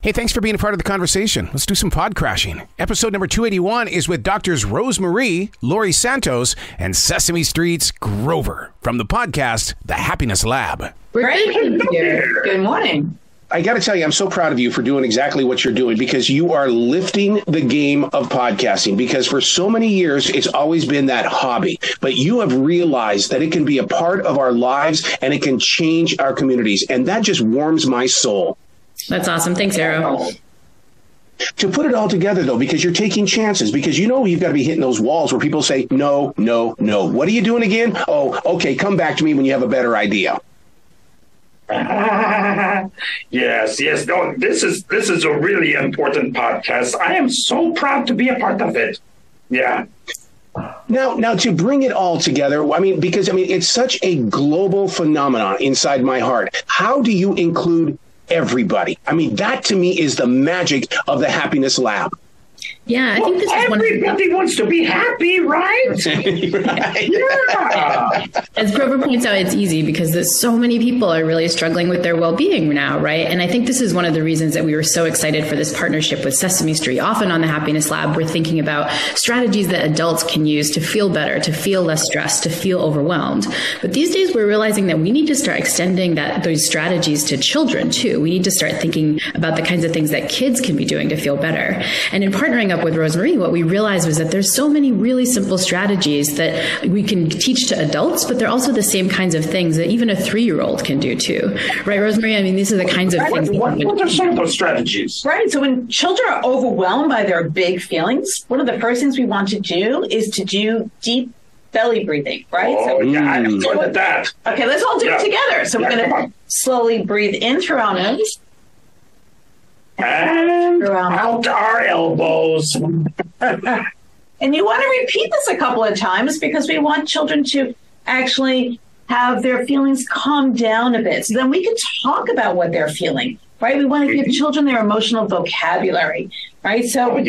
Hey, thanks for being a part of the conversation. Let's do some pod crashing. Episode number 281 is with Doctors RoseMarie, Laurie Santos, and Sesame Street's Grover from the podcast, The Happiness Lab. Great. Good morning. I got to tell you, I'm so proud of you for doing exactly what you're doing, because you are lifting the game of podcasting, because for so many years, it's always been that hobby. But you have realized that it can be a part of our lives and it can change our communities. And that just warms my soul. That's awesome. Thanks, Arrow. To put it all together, though, because you're taking chances, because you know you've got to be hitting those walls where people say, no, no, no. What are you doing again? Oh, okay, come back to me when you have a better idea. Yes. No, this is a really important podcast. I am so proud to be a part of it. Yeah. Now, to bring it all together, because it's such a global phenomenon inside my heart. How do you include everybody? That to me is the magic of the Happiness Lab. Yeah, I think this is everybody wants to be happy, right? Right. Yeah. As Grover points out, it's easy because there's so many people are really struggling with their well-being now, right? And I think this is one of the reasons that we were so excited for this partnership with Sesame Street. Often on the Happiness Lab, we're thinking about strategies that adults can use to feel better, to feel less stressed, to feel overwhelmed. But these days, we're realizing that we need to start extending those strategies to children too. We need to start thinking about the kinds of things that kids can be doing to feel better. And in partnering up with RoseMarie, what we realized was that there's so many really simple strategies that we can teach to adults, but they're also the same kinds of things that even a 3-year-old can do too. Right, RoseMarie? These are the kinds of things. What are some of those strategies? Right. So when children are overwhelmed by their big feelings, one of the first things we want to do is to do deep belly breathing, right? Oh, yeah, I'm good at that. Okay, let's all do it together. So we're going to slowly breathe in through our nose. And out our elbows. And you want to repeat this a couple of times because we want children to actually have their feelings calm down a bit. So then we can talk about what they're feeling, right? We want to give children their emotional vocabulary, right? So,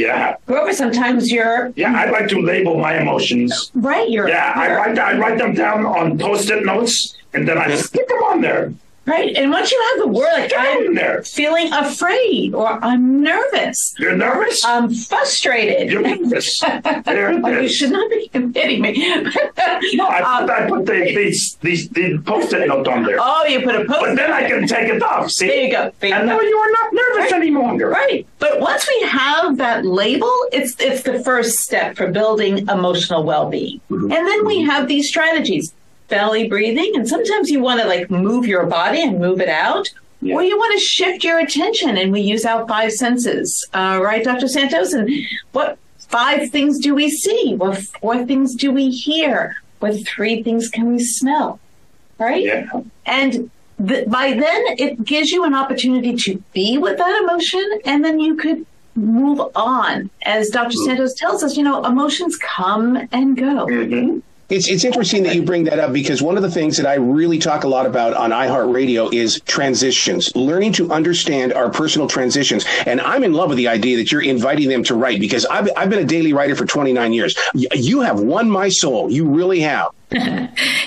Grover, sometimes you're... Yeah, I like to label my emotions. Right. I write them down on Post-it notes, and then I stick them on there. Right. And once you have the word, like, I'm feeling afraid, or I'm nervous. You're nervous? I'm frustrated. You're nervous. You should not be kidding me. No, I put the Post-it note on there. Oh, you put a Post-it. But then I can take it off. See? There you go. And now you are not nervous anymore. Right. But once we have that label, it's the first step for building emotional well-being. Mm-hmm. And then we have these strategies. Belly breathing, and sometimes you want to move your body and move it out, or you want to shift your attention, and we use our 5 senses, right, Dr. Santos? And what 5 things do we see? What 4 things do we hear? What 3 things can we smell? Right? Yeah. And by then, it gives you an opportunity to be with that emotion, and then you could move on. As Dr. Santos tells us, emotions come and go. Mm-hmm. It's interesting that you bring that up, because one of the things that I really talk a lot about on iHeartRadio is transitions, learning to understand our personal transitions. And I'm in love with the idea that you're inviting them to write, because I've been a daily writer for 29 years. You have won my soul. You really have.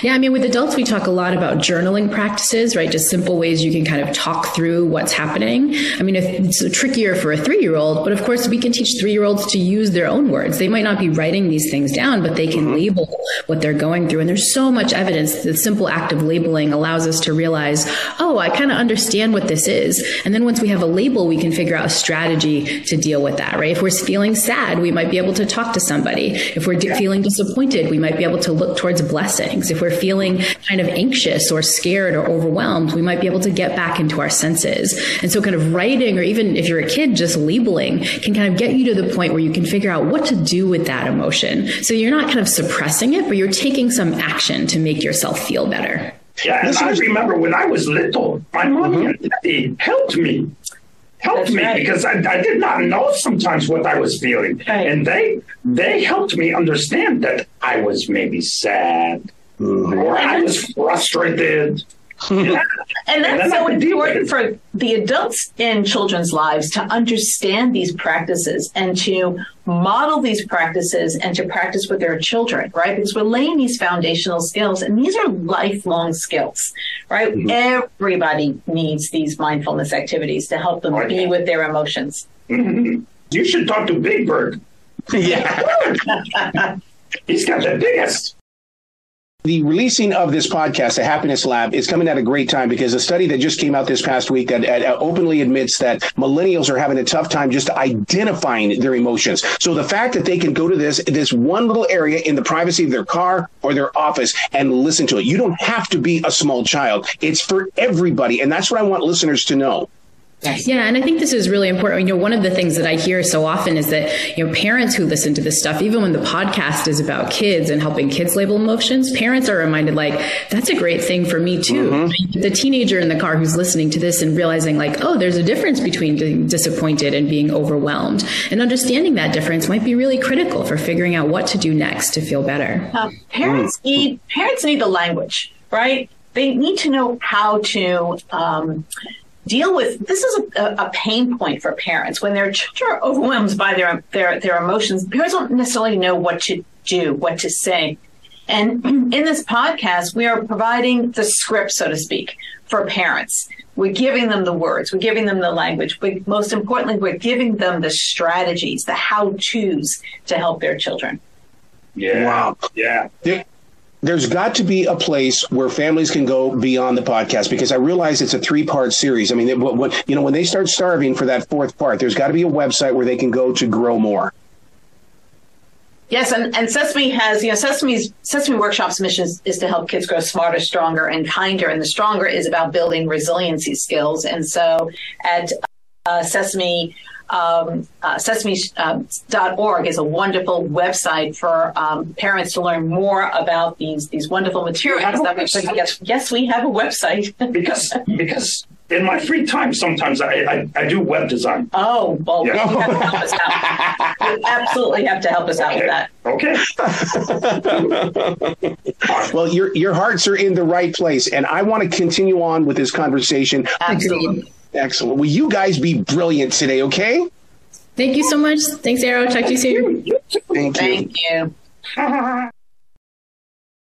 Yeah, with adults, we talk a lot about journaling practices, right? Just simple ways you can kind of talk through what's happening. It's trickier for a 3-year-old, but of course we can teach 3-year-olds to use their own words. They might not be writing these things down, but they can label what they're going through. And there's so much evidence the simple act of labeling allows us to realize, oh, I kind of understand what this is. And then once we have a label, we can figure out a strategy to deal with that, right? If we're feeling sad, we might be able to talk to somebody. If we're feeling disappointed, we might be able to look towards blessings. If we're feeling kind of anxious or scared or overwhelmed, we might be able to get back into our senses. And so kind of writing, or even if you're a kid, just labeling can kind of get you to the point where you can figure out what to do with that emotion. So you're not kind of suppressing it, but you're taking some action to make yourself feel better. Yeah, and I remember when I was little, my mommy and daddy helped me. Because I did not know sometimes what I was feeling. Right. And they helped me understand that I was maybe sad or I was frustrated. And that's so important for the adults in children's lives to understand these practices and to model these practices and to practice with their children, right? Because we're laying these foundational skills, and these are lifelong skills, right? Mm-hmm. Everybody needs these mindfulness activities to help them be with their emotions. Mm-hmm. You should talk to Big Bird. Yeah. He's got the biggest. The releasing of this podcast, The Happiness Lab, is coming at a great time because a study that just came out this past week that openly admits that millennials are having a tough time just identifying their emotions. So the fact that they can go to this one little area in the privacy of their car or their office and listen to it. You don't have to be a small child. It's for everybody. And that's what I want listeners to know. Yeah, and I think this is really important. One of the things that I hear so often is that, parents who listen to this stuff, even when the podcast is about kids and helping kids label emotions, parents are reminded, that's a great thing for me too. Mm-hmm. The teenager in the car who's listening to this and realizing there's a difference between being disappointed and being overwhelmed, and understanding that difference might be really critical for figuring out what to do next to feel better. Parents need the language, right? They need to know how to, deal with this is a pain point for parents when their children are overwhelmed by their emotions. Parents don't necessarily know what to do, what to say. And in this podcast, we are providing the script, so to speak, for parents. We're giving them the words. We're giving them the language. But most importantly, we're giving them the strategies, the how-tos to help their children. Yeah. Wow. Yeah. There's got to be a place where families can go beyond the podcast, because I realize it's a 3-part series. I mean, when they start starving for that 4th part, there's got to be a website where they can go to grow more. Yes, and Sesame has, Sesame Workshop's mission is to help kids grow smarter, stronger, and kinder. And the stronger is about building resiliency skills. And so at Sesame.org is a wonderful website for parents to learn more about these wonderful materials that we put together. Yes, we have a website. because in my free time, sometimes I do web design. Oh, well, you have to help us out. You absolutely have to help us out with that. Okay. Well, your hearts are in the right place, and I want to continue on with this conversation. Absolutely. Excellent. Will you guys be brilliant today, okay? Thank you so much. Thanks, Arrow. Talk to you soon. Thank you. Thank you.